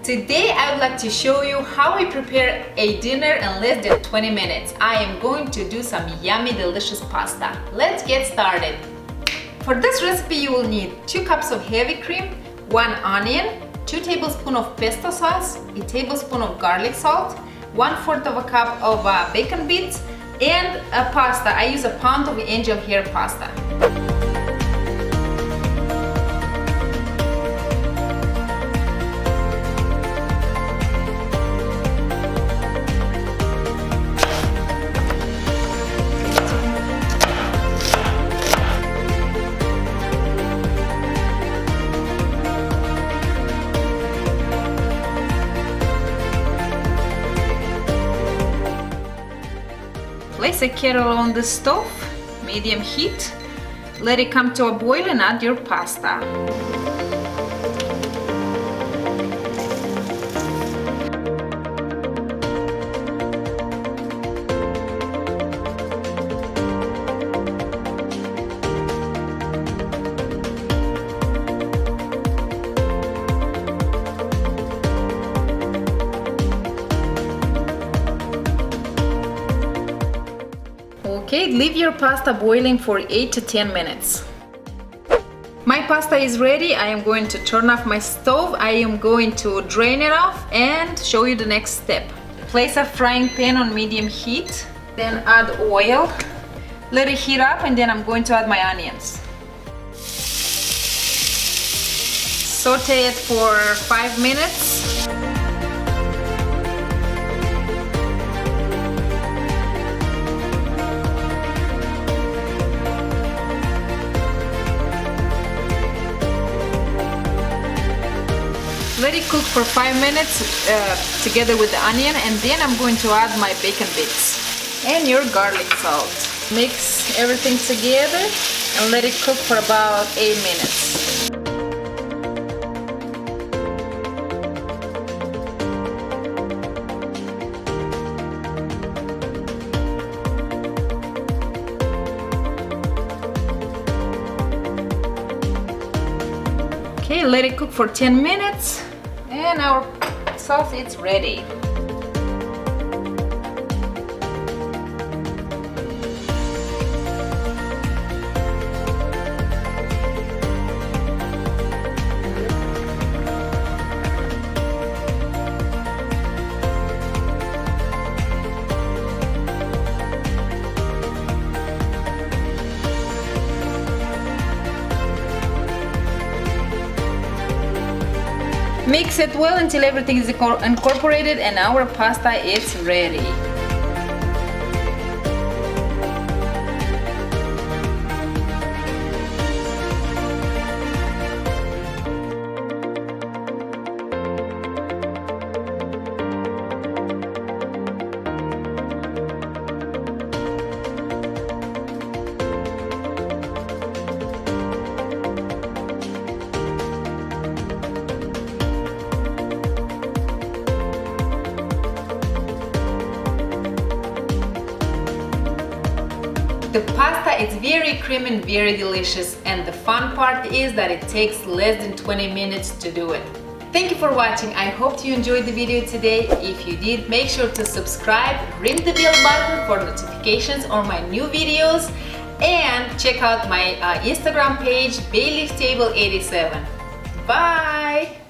Today I would like to show you how I prepare a dinner in less than 20 minutes. I am going to do some yummy delicious pasta. Let's get started. For this recipe you will need 2 cups of heavy cream, 1 onion, 2 tablespoons of pesto sauce, a tablespoon of garlic salt, 1/4 of a cup of bacon bits, and a pasta. I use a pound of angel hair pasta. Place a kettle on the stove, medium heat. Let it come to a boil and add your pasta. Okay, leave your pasta boiling for 8 to 10 minutes. My pasta is ready. I am going to turn off my stove. I am going to drain it off and show you the next step. Place a frying pan on medium heat, then add oil. Let it heat up and then I'm going to add my onions. Saute it for 5 minutes. Let it cook for 5 minutes together with the onion, and then I'm going to add my bacon bits and your garlic salt. Mix everything together and let it cook for about 8 minutes. Okay, let it cook for 10 minutes and our sauce is ready. Mix it well until everything is incorporated and our pasta is ready. The pasta is very creamy and very delicious, and the fun part is that it takes less than 20 minutes to do it. Thank you for watching. I hope you enjoyed the video today. If you did, make sure to subscribe, ring the bell button for notifications on my new videos, and check out my Instagram page, BayleafTable87. Bye!